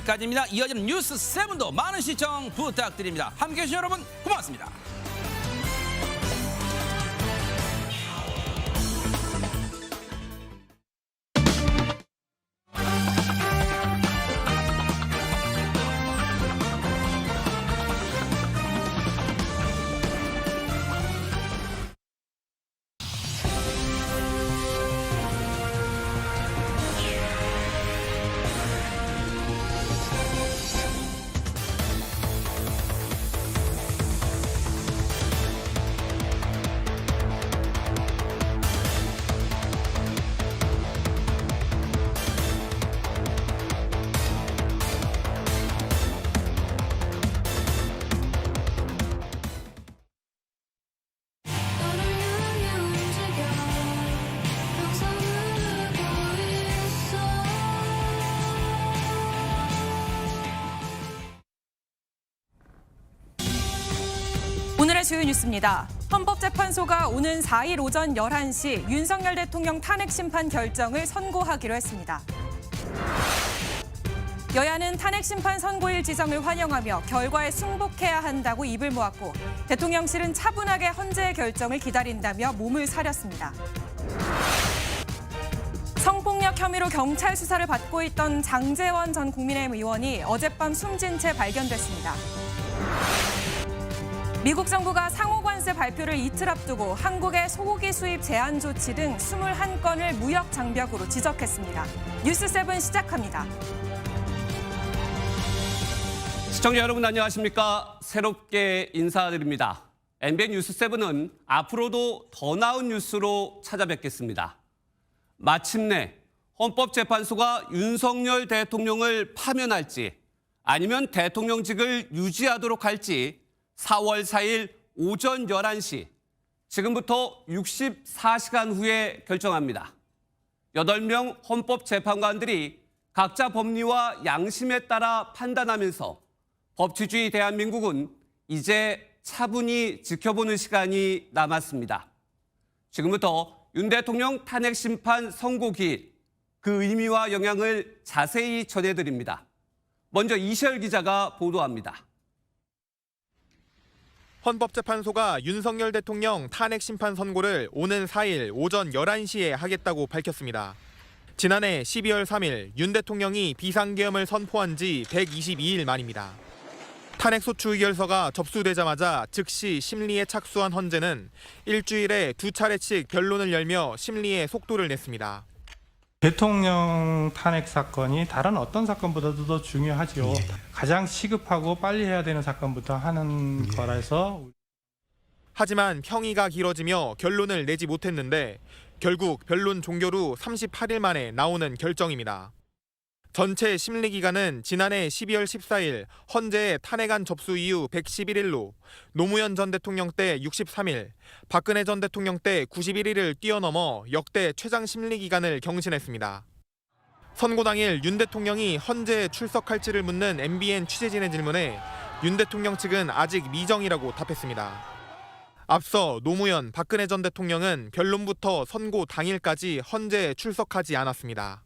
여기까지입니다. 이어지는 뉴스 7도 많은 시청 부탁드립니다. 함께해 주신 여러분 고맙습니다. 오늘의 주요 뉴스입니다. 헌법재판소가 오는 4일 오전 11시 윤석열 대통령 탄핵 심판 결정을 선고하기로 했습니다. 여야는 탄핵 심판 선고일 지정을 환영하며 결과에 승복해야 한다고 입을 모았고 대통령실은 차분하게 헌재의 결정을 기다린다며 몸을 사렸습니다. 성폭력 혐의로 경찰 수사를 받고 있던 장제원 전 국민의힘 의원이 어젯밤 숨진 채 발견됐습니다. 미국 정부가 상호관세 발표를 이틀 앞두고 한국의 소고기 수입 제한 조치 등 21건을 무역 장벽으로 지적했습니다. 뉴스 7 시작합니다. 시청자 여러분 안녕하십니까? 새롭게 인사드립니다. MBN 뉴스 7은 앞으로도 더 나은 뉴스로 찾아뵙겠습니다. 마침내 헌법재판소가 윤석열 대통령을 파면할지 아니면 대통령직을 유지하도록 할지 4월 4일 오전 11시, 지금부터 64시간 후에 결정합니다. 8명 헌법재판관들이 각자 법리와 양심에 따라 판단하면서 법치주의 대한민국은 이제 차분히 지켜보는 시간이 남았습니다. 지금부터 윤 대통령 탄핵 심판 선고 기일, 그 의미와 영향을 자세히 전해드립니다. 먼저 이시열 기자가 보도합니다. 헌법재판소가 윤석열 대통령 탄핵 심판 선고를 오는 4일 오전 11시에 하겠다고 밝혔습니다. 지난해 12월 3일 윤 대통령이 비상계엄을 선포한 지 122일 만입니다. 탄핵소추 의결서가 접수되자마자 즉시 심리에 착수한 헌재는 일주일에 2차례씩 변론을 열며 심리에 속도를 냈습니다. 대통령 탄핵 사건이 다른 어떤 사건보다도 더 중요하죠. 예. 가장 시급하고 빨리 해야 되는 사건부터 하는 거라서. 하지만 평의가 길어지며 결론을 내지 못했는데 결국 변론 종결 후 38일 만에 나오는 결정입니다. 전체 심리기간은 지난해 12월 14일 헌재의 탄핵안 접수 이후 111일로 노무현 전 대통령 때 63일, 박근혜 전 대통령 때 91일을 뛰어넘어 역대 최장 심리기간을 경신했습니다. 선고 당일 윤 대통령이 헌재에 출석할지를 묻는 MBN 취재진의 질문에 윤 대통령 측은 아직 미정이라고 답했습니다. 앞서 노무현, 박근혜 전 대통령은 변론부터 선고 당일까지 헌재에 출석하지 않았습니다.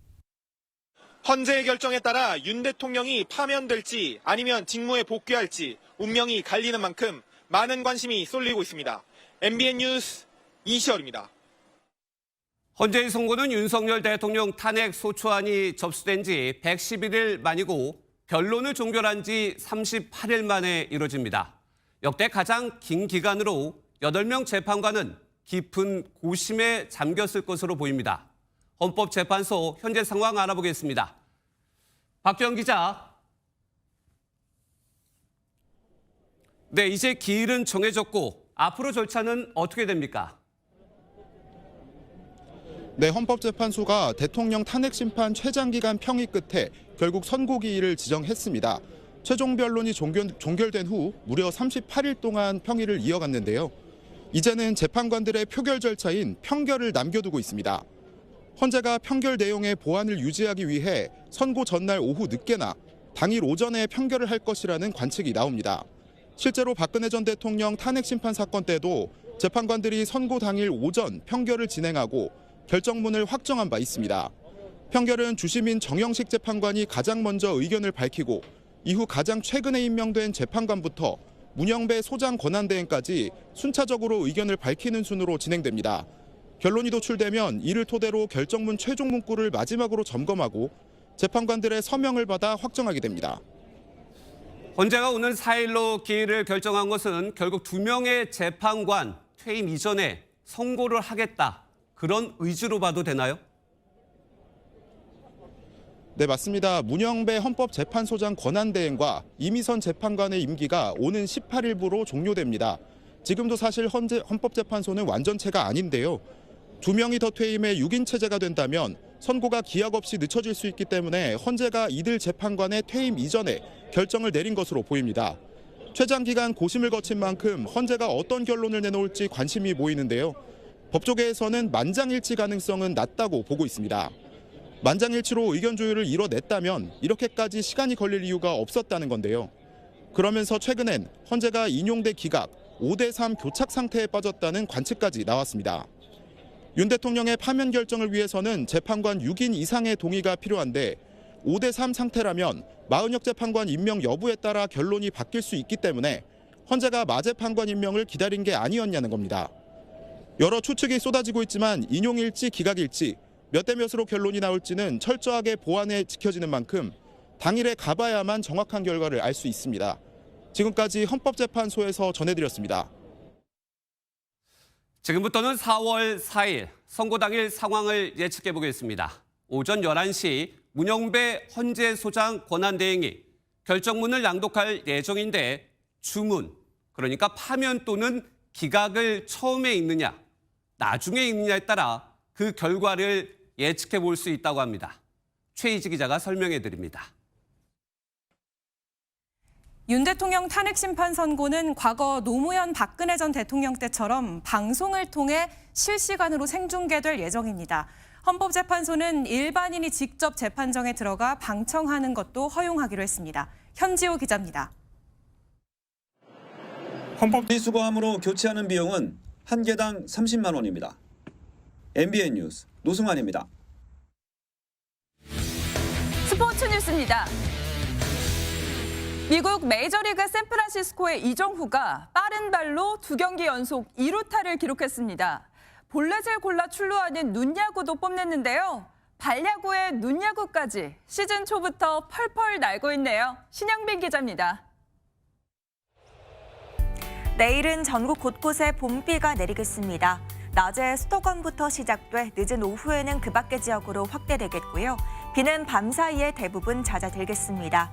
헌재의 결정에 따라 윤 대통령이 파면될지 아니면 직무에 복귀할지 운명이 갈리는 만큼 많은 관심이 쏠리고 있습니다. MBN 뉴스 이시열입니다. 헌재의 선고는 윤석열 대통령 탄핵 소추안이 접수된 지 111일 만이고 변론을 종결한 지 38일 만에 이뤄집니다. 역대 가장 긴 기간으로 8명 재판관은 깊은 고심에 잠겼을 것으로 보입니다. 헌법재판소 현재 상황 알아보겠습니다. 박주영 기자. 네, 이제 기일은 정해졌고 앞으로 절차는 어떻게 됩니까? 네, 헌법재판소가 대통령 탄핵 심판 최장기간 평의 끝에 결국 선고 기일을 지정했습니다. 최종 변론이 종결된 후 무려 38일 동안 평의를 이어갔는데요. 이제는 재판관들의 표결 절차인 평결을 남겨두고 있습니다. 헌재가 평결 내용의 보완을 유지하기 위해 선고 전날 오후 늦게나 당일 오전에 평결을 할 것이라는 관측이 나옵니다. 실제로 박근혜 전 대통령 탄핵 심판 사건 때도 재판관들이 선고 당일 오전 평결을 진행하고 결정문을 확정한 바 있습니다. 평결은 주심인 정영식 재판관이 가장 먼저 의견을 밝히고 이후 가장 최근에 임명된 재판관부터 문영배 소장 권한대행까지 순차적으로 의견을 밝히는 순으로 진행됩니다. 결론이 도출되면 이를 토대로 결정문 최종 문구를 마지막으로 점검하고 재판관들의 서명을 받아 확정하게 됩니다. 헌재가 오늘 4일로 기일을 결정한 것은 결국 2명의 재판관 퇴임 이전에 선고를 하겠다. 그런 의지로 봐도 되나요? 네, 맞습니다. 문영배 헌법재판소장 권한대행과 이미선 재판관의 임기가 오는 18일부로 종료됩니다. 지금도 사실 헌법재판소는 완전체가 아닌데요. 2명이 더 퇴임해 6인 체제가 된다면 선고가 기약 없이 늦춰질 수 있기 때문에 헌재가 이들 재판관의 퇴임 이전에 결정을 내린 것으로 보입니다. 최장 기간 고심을 거친 만큼 헌재가 어떤 결론을 내놓을지 관심이 모이는데요. 법조계에서는 만장일치 가능성은 낮다고 보고 있습니다. 만장일치로 의견 조율을 이뤄냈다면 이렇게까지 시간이 걸릴 이유가 없었다는 건데요. 그러면서 최근엔 헌재가 인용돼 기각 5대3 교착 상태에 빠졌다는 관측까지 나왔습니다. 윤 대통령의 파면 결정을 위해서는 재판관 6인 이상의 동의가 필요한데 5대3 상태라면 마은혁 재판관 임명 여부에 따라 결론이 바뀔 수 있기 때문에 헌재가 마 재판관 임명을 기다린 게 아니었냐는 겁니다. 여러 추측이 쏟아지고 있지만 인용일지 기각일지 몇 대 몇으로 결론이 나올지는 철저하게 보완해 지켜지는 만큼 당일에 가봐야만 정확한 결과를 알 수 있습니다. 지금까지 헌법재판소에서 전해드렸습니다. 지금부터는 4월 4일 선고 당일 상황을 예측해 보겠습니다. 오전 11시 문영배 헌재소장 권한대행이 결정문을 낭독할 예정인데 주문, 그러니까 파면 또는 기각을 처음에 읽느냐, 나중에 읽느냐에 따라 그 결과를 예측해 볼 수 있다고 합니다. 최희지 기자가 설명해 드립니다. 윤 대통령 탄핵 심판 선고는 과거 노무현 박근혜 전 대통령 때처럼 방송을 통해 실시간으로 생중계될 예정입니다. 헌법재판소는 일반인이 직접 재판정에 들어가 방청하는 것도 허용하기로 했습니다. 현지호 기자입니다. 헌법이 수거함으로 교체하는 비용은 한 개당 30만 원입니다. MBN 뉴스 노승환입니다. 스포츠 뉴스입니다. 미국 메이저리그 샌프란시스코의 이정후가 빠른 발로 2경기 연속 2루타를 기록했습니다. 볼넷을 골라 출루하는 눈야구도 뽐냈는데요. 발야구의 눈야구까지 시즌 초부터 펄펄 날고 있네요. 신영빈 기자입니다. 내일은 전국 곳곳에 봄비가 내리겠습니다. 낮에 수도권부터 시작돼 늦은 오후에는 그 밖의 지역으로 확대되겠고요. 비는 밤 사이에 대부분 잦아들겠습니다.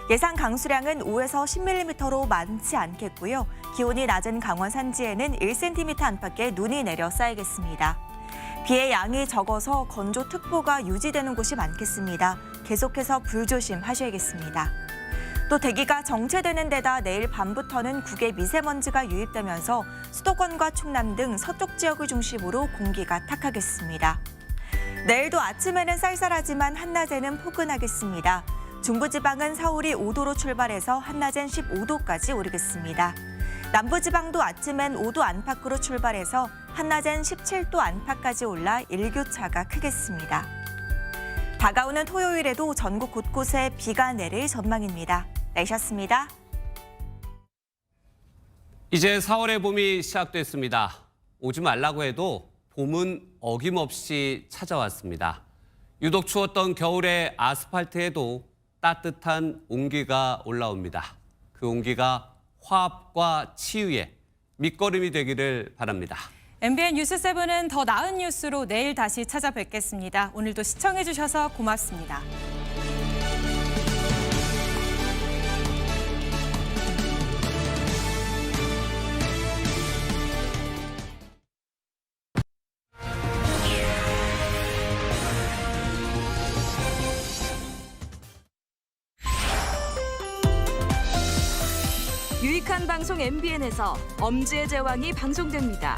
예상 강수량은 5에서 10mm로 많지 않겠고요. 기온이 낮은 강원 산지에는 1cm 안팎의 눈이 내려 쌓이겠습니다. 비의 양이 적어서 건조특보가 유지되는 곳이 많겠습니다. 계속해서 불조심하셔야겠습니다. 또 대기가 정체되는 데다 내일 밤부터는 국외 미세먼지가 유입되면서 수도권과 충남 등 서쪽 지역을 중심으로 공기가 탁하겠습니다. 내일도 아침에는 쌀쌀하지만 한낮에는 포근하겠습니다. 중부지방은 서울이 5도로 출발해서 한낮엔 15도까지 오르겠습니다. 남부지방도 아침엔 5도 안팎으로 출발해서 한낮엔 17도 안팎까지 올라 일교차가 크겠습니다. 다가오는 토요일에도 전국 곳곳에 비가 내릴 전망입니다. 내셨습니다. 이제 4월의 봄이 시작됐습니다. 오지 말라고 해도 봄은 어김없이 찾아왔습니다. 유독 추웠던 겨울의 아스팔트에도 따뜻한 온기가 올라옵니다. 그 온기가 화합과 치유의 밑거름이 되기를 바랍니다. MBN 뉴스7은 더 나은 뉴스로 내일 다시 찾아뵙겠습니다. 오늘도 시청해주셔서 고맙습니다. 유익한 방송 MBN에서 엄지의 제왕이 방송됩니다.